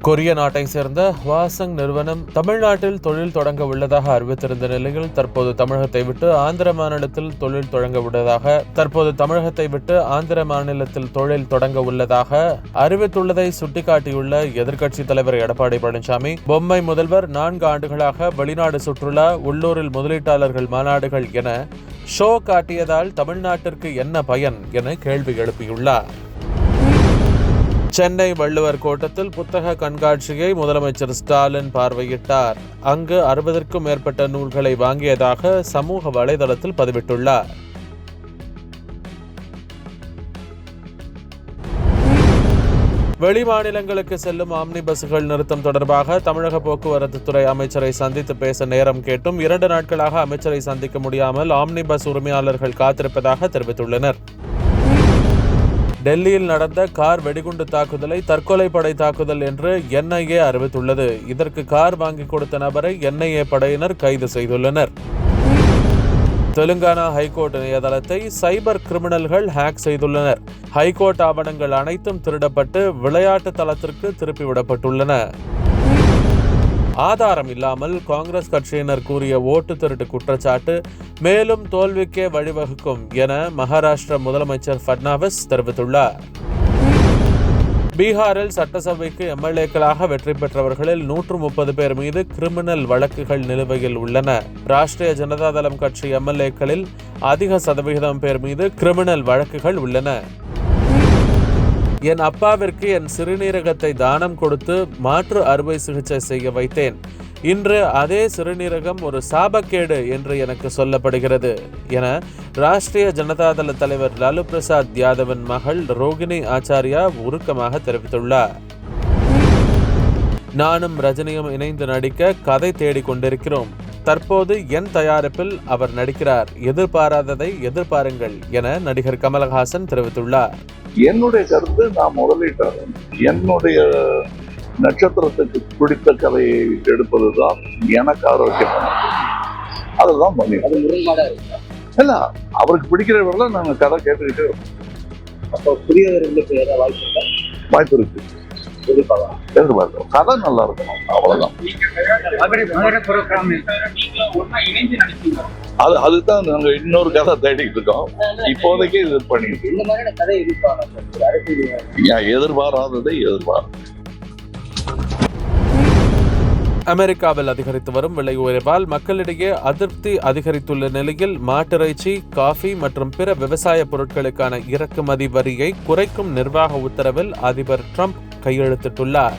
கொரிய நாட்டை சேர்ந்த ஹ்வாசங் நிறுவனம் தமிழ்நாட்டில் தொழில் தொடங்க உள்ளதாக அறிவித்திருந்த நிலையில் தற்போது தமிழகத்தை விட்டு ஆந்திர மாநிலத்தில் தொழில் தொடங்க உள்ளதாக அறிவித்துள்ளதை சுட்டிக்காட்டியுள்ள எதிர்க்கட்சித் தலைவர் எடப்பாடி பழனிசாமி, பொம்மை முதல்வர் 4 ஆண்டுகளாக வெளிநாடு சுற்றுலா, உள்ளூரில் முதலீட்டாளர்கள் மாநாடுகள் என ஷோ காட்டியதால் தமிழ்நாட்டிற்கு என்ன பயன் என கேள்வி எழுப்பியுள்ளார். சென்னை வள்ளுவர் கோட்டத்தில் புத்தக கண்காட்சியை முதலமைச்சர் ஸ்டாலின் பார்வையிட்டார். அங்கு 60க்கும் மேற்பட்ட நூல்களை வாங்கியதாக சமூக வலைதளத்தில் பதிவிட்டுள்ளார். வெளிமாநிலங்களுக்கு செல்லும் ஆம்னி பஸ்கள் நிறுத்தம் தொடர்பாக தமிழக போக்குவரத்து துறை அமைச்சரை சந்தித்து பேச நேரம் கேட்டும் 2 நாட்களாக அமைச்சரை சந்திக்க முடியாமல் ஆம்னி பஸ் உரிமையாளர்கள் காத்திருப்பதாக தெரிவித்துள்ளனர். டெல்லியில் நடந்த கார் வெடிகுண்டு தாக்குதலை தற்கொலை படை தாக்குதல் என்று NIA அறிவித்துள்ளது. இதற்கு கார் வாங்கி கொடுத்த நபரை NIA படையினர் கைது செய்துள்ளனர். தெலுங்கானா ஹைகோர்ட் இணையதளத்தை சைபர் கிரிமினல்கள் ஹேக் செய்துள்ளனர். ஹைகோர்ட் ஆவணங்கள் அனைத்தும் திருடப்பட்டு விளையாட்டு தளத்திற்கு திருப்பிவிடப்பட்டுள்ளன. ஆதாரம் இல்லாமல் காங்கிரஸ் கட்சியினர் கூறிய ஓட்டு திருட்டு குற்றச்சாட்டு மேலும் தோல்விக்கே வழிவகுக்கும் என மகாராஷ்டிர முதலமைச்சர் பட்னாவிஸ் தெரிவித்துள்ளார். பீகாரில் சட்டசபைக்கு MLAக்களாக வெற்றி பெற்றவர்களில் 130 பேர் மீது கிரிமினல் வழக்குகள் நிலுவையில் உள்ளன. ராஷ்டிரிய ஜனதா தளம் கட்சி MLAக்களில் அதிக சதவிகிதம் பேர் மீது கிரிமினல் வழக்குகள் உள்ளன. என் அப்பாவிற்கு என் சிறுநீரகத்தை தானம் கொடுத்து மாற்று அறுவை சிகிச்சை செய்ய வைத்தேன். இன்று அதே சிறுநீரகம் ஒரு சாபக்கேடு என்று எனக்கு சொல்லப்படுகிறது என ராஷ்டிரிய ஜனதாதள தலைவர் லாலு பிரசாத் யாதவின் மகள் ரோகிணி ஆச்சாரியா உருக்கமாக தெரிவித்துள்ளார். நானும் ரஜினியும் இணைந்து நடிக்க கதை தேடிக் கொண்டிருக்கிறோம். தற்போது என் தயாரிப்பில் அவர் நடிக்கிறார். எதிர்பாராததை எதிர்பாருங்கள் என நடிகர் கமலஹாசன் தெரிவித்துள்ளார். என்னுடைய கருத்து, நான் முதலீட்டாளர், என்னுடைய நட்சத்திரத்துக்கு பிடித்த கதையை எடுப்பதுதான் எனக்கு ஆரோக்கியமான. அதுதான் பண்ணி இல்ல, அவருக்கு பிடிக்கிறவர்கள நாங்க கதை கேட்டுக்கிட்டே வாய்ப்பு இருக்கு. எதிர்பார்க்கிறோம் கதை நல்லா இருக்கணும், அவ்வளவுதான். அதுதான் நாங்க இன்னொரு கதை தேடிட்டு இருக்கோம். இப்போதைக்கு இது பண்ணிட்டு எதிர்பாராததை எதிர்பார்க்க. அமெரிக்காவில் அதிகரித்து வரும் விலை உயர்வால் மக்களிடையே அதிருப்தி அதிகரித்துள்ள நிலையில் மாட்டிறைச்சி, காஃபி மற்றும் பிற விவசாய பொருட்களுக்கான இறக்குமதி வரியை குறைக்கும் நிர்வாக உத்தரவில் அதிபர் ட்ரம்ப் கையெழுத்திட்டுள்ளார்.